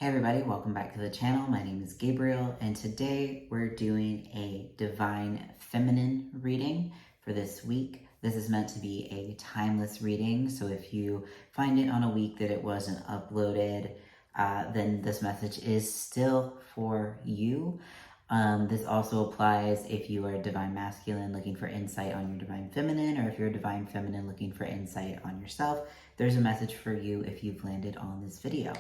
Hey everybody, welcome back to the channel. My name is Gabriel, and today we're doing a Divine Feminine reading for this week. This is meant to be a timeless reading, so if you find it on a week that it wasn't uploaded, then this message is still for you. This also applies if you are a Divine Masculine looking for insight on your Divine Feminine, or if you're a Divine Feminine looking for insight on yourself. There's a message for you if you've landed on this video.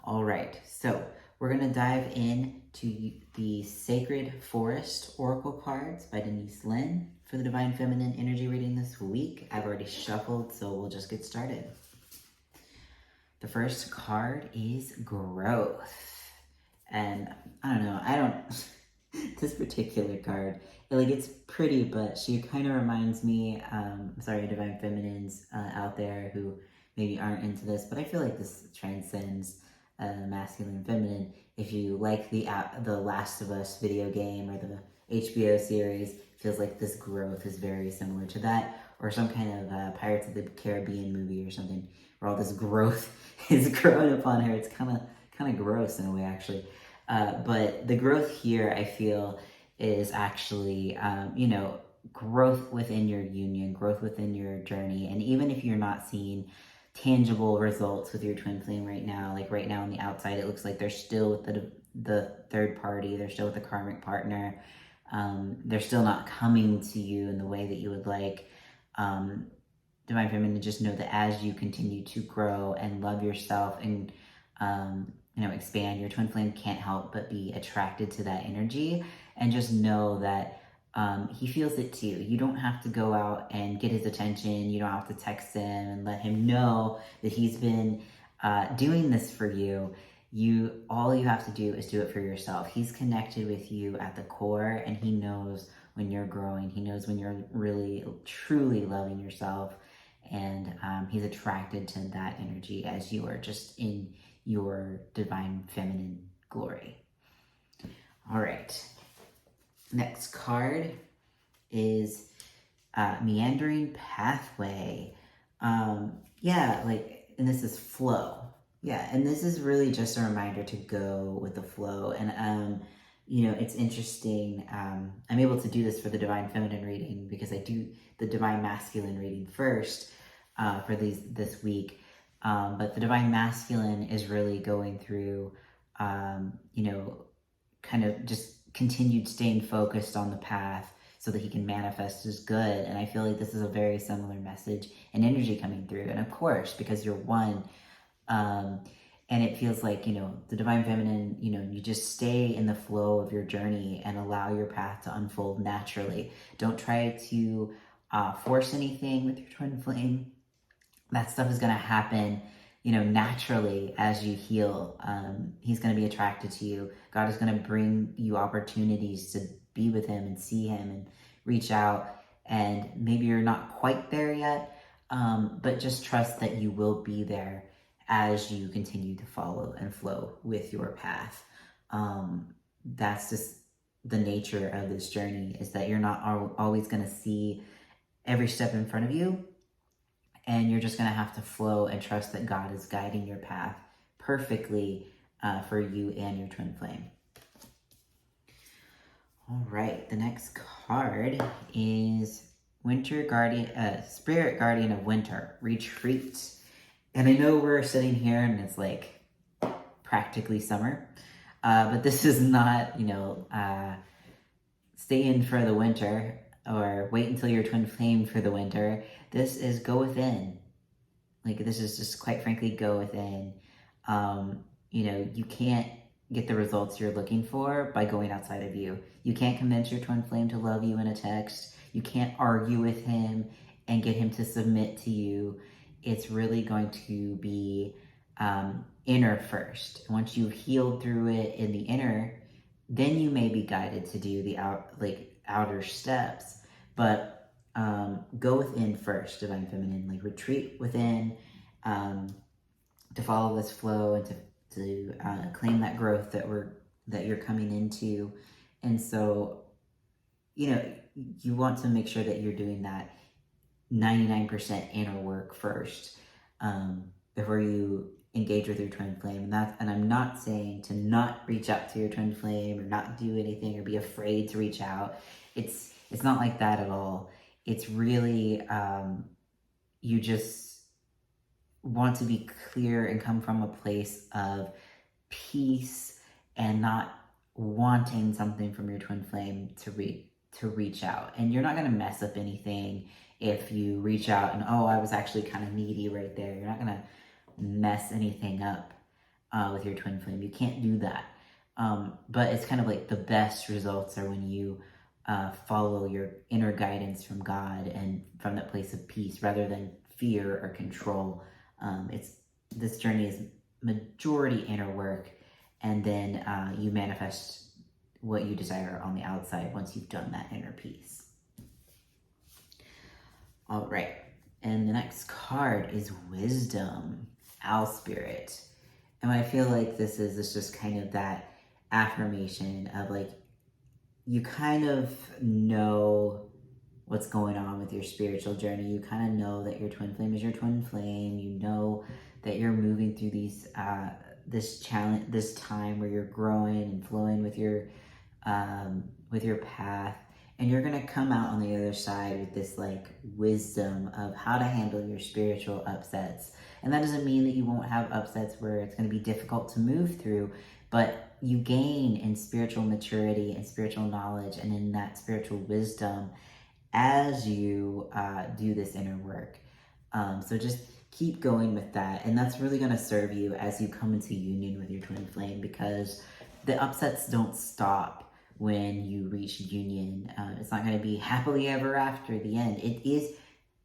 All right, so we're going to dive into the Sacred Forest Oracle cards by Denise Lynn for the Divine Feminine energy reading this week. I've already shuffled, so we'll just get started. The first card is Growth. And I don't know, this particular card, it's pretty, but she kind of reminds me, Divine Feminines out there who maybe aren't into this, but I feel like this transcends masculine, feminine. If you like the Last of Us video game or the HBO series, feels like this growth is very similar to that, or some kind of Pirates of the Caribbean movie or something, where all this growth is growing upon her. It's kind of gross in a way, actually. But the growth here, I feel, is actually, growth within your union, growth within your journey, and even if you're not seeing tangible results with your twin flame right now. Like right now on the outside, it looks like they're still with the third party. They're still with the karmic partner. They're still not coming to you in the way that you would like. Divine Feminine, just know that as you continue to grow and love yourself and, expand, your twin flame can't help but be attracted to that energy. And just know that he feels it too. You don't have to go out and get his attention. You don't have to text him and let him know that he's been doing this for you. All you have to do is do it for yourself. He's connected with you at the core, and he knows when you're growing. He knows when you're really, truly loving yourself, and he's attracted to that energy as you are just in your divine feminine glory. All right. Next card is Meandering Pathway. And this is flow. Yeah, and this is really just a reminder to go with the flow. And, it's interesting. I'm able to do this for the Divine Feminine reading because I do the Divine Masculine reading first for this week. But the Divine Masculine is really going through, kind of just continued staying focused on the path so that he can manifest his good. And I feel like this is a very similar message and energy coming through. And of course, because you're one, and it feels like, the Divine Feminine, you just stay in the flow of your journey and allow your path to unfold naturally. Don't try to force anything with your twin flame. That stuff is going to happen naturally as you heal. He's going to be attracted to you. God is going to bring you opportunities to be with him and see him and reach out. And maybe you're not quite there yet, but just trust that you will be there as you continue to follow and flow with your path. That's just the nature of this journey, is that you're not always going to see every step in front of you. And you're just going to have to flow and trust that God is guiding your path perfectly for you and your twin flame. All right, the next card is Spirit Guardian of Winter, Retreat. And I know we're sitting here and it's like practically summer, but this is not, stay in for the winter or wait until your twin flame for the winter. This is go within. This is just, quite frankly, go within. You can't get the results you're looking for by going outside of you. You can't convince your twin flame to love you in a text. You can't argue with him and get him to submit to you. It's really going to be inner first. Once you've healed through it in the inner, then you may be guided to do the outer steps. But go within first, Divine Feminine. Retreat within to follow this flow and to claim that growth that you're coming into. And so, you want to make sure that you're doing that 99% inner work first before you engage with your twin flame. And I'm not saying to not reach out to your twin flame or not do anything or be afraid to reach out. It's not like that at all. It's really, you just want to be clear and come from a place of peace and not wanting something from your twin flame to reach out. And you're not going to mess up anything if you reach out and, oh, I was actually kind of needy right there. You're not going to mess anything up with your twin flame. You can't do that. But it's kind of like the best results are when you follow your inner guidance from God and from that place of peace rather than fear or control. This journey is majority inner work, and then you manifest what you desire on the outside once you've done that inner peace. All right, and the next card is Wisdom, Owl Spirit. And I feel like this is just kind of that affirmation of like, you kind of know what's going on with your spiritual journey. You kind of know that your twin flame is your twin flame. You know that you're moving through these this time where you're growing and flowing with your path, and you're gonna come out on the other side with this like wisdom of how to handle your spiritual upsets. And that doesn't mean that you won't have upsets where it's going to be difficult to move through, but you gain in spiritual maturity and spiritual knowledge and in that spiritual wisdom as you do this inner work. So just keep going with that. And that's really going to serve you as you come into union with your twin flame, because the upsets don't stop when you reach union. It's not going to be happily ever after the end. It is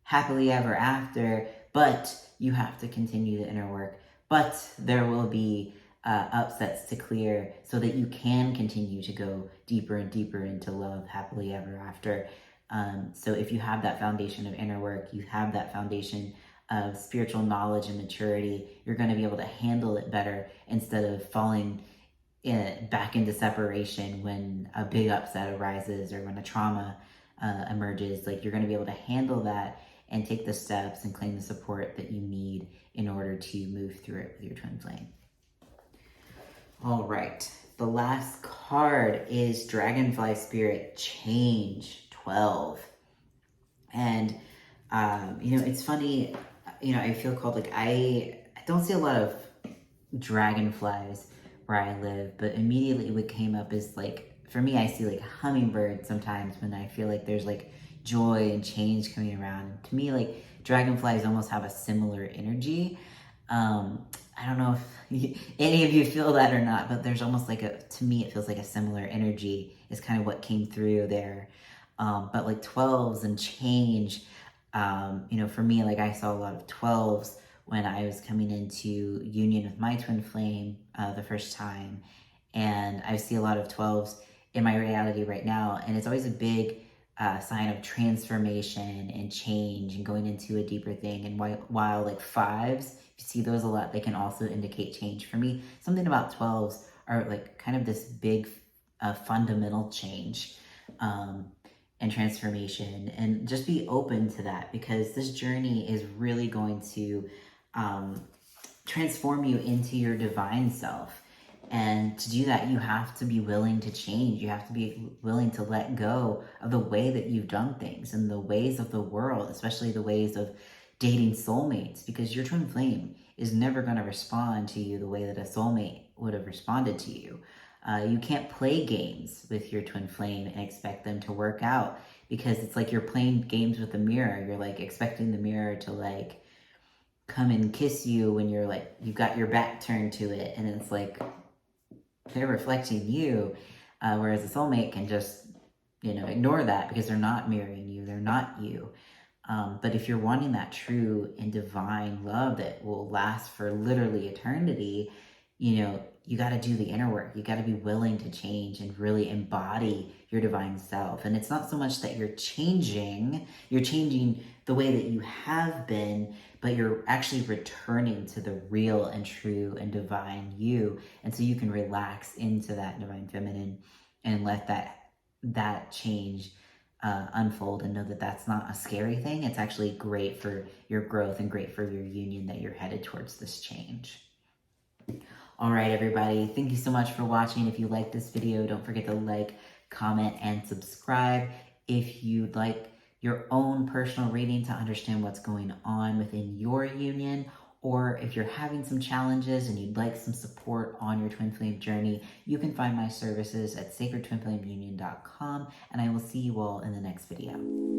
happily ever after, but you have to continue the inner work. But there will be upsets to clear so that you can continue to go deeper and deeper into love happily ever after. So if you have that foundation of inner work, you have that foundation of spiritual knowledge and maturity, you're going to be able to handle it better instead of falling back into separation when a big upset arises or when a trauma emerges. Like, you're going to be able to handle that and take the steps and claim the support that you need in order to move through it with your twin flame. All right, the last card is Dragonfly Spirit, Change 12. And, it's funny, I feel called, like, I don't see a lot of dragonflies where I live, but immediately what came up is, like, for me, I see, like, hummingbirds sometimes when I feel like there's, like, joy and change coming around. To me, like, dragonflies almost have a similar energy. I don't know if any of you feel that or not, but there's almost like to me, it feels like a similar energy is kind of what came through there. But like 12s and change, for me, like, I saw a lot of 12s when I was coming into union with my twin flame the first time. And I see a lot of 12s in my reality right now. And it's always a big sign of transformation and change and going into a deeper thing. And while like 5s, you see those a lot, they can also indicate change. For me, something about 12s are like kind of this big fundamental change and transformation. And just be open to that, because this journey is really going to transform you into your divine self. And to do that, you have to be willing to change. You have to be willing to let go of the way that you've done things and the ways of the world, especially the ways of dating soulmates, because your twin flame is never going to respond to you the way that a soulmate would have responded to you. You can't play games with your twin flame and expect them to work out, because it's like you're playing games with the mirror. You're like expecting the mirror to like come and kiss you when you're like, you've got your back turned to it, and it's like they're reflecting you, whereas a soulmate can just, ignore that because they're not mirroring you, they're not you. But if you're wanting that true and divine love that will last for literally eternity, you got to do the inner work. You got to be willing to change and really embody your divine self. And it's not so much that you're changing the way that you have been, but you're actually returning to the real and true and divine you. And so you can relax into that divine feminine and let that change unfold, and know that that's not a scary thing. It's actually great for your growth and great for your union that you're headed towards this change. All right, everybody. Thank you so much for watching. If you like this video, don't forget to like, comment, and subscribe. If you'd like your own personal reading to understand what's going on within your union, or if you're having some challenges and you'd like some support on your twin flame journey, you can find my services at sacredtwinflameunion.com, and I will see you all in the next video.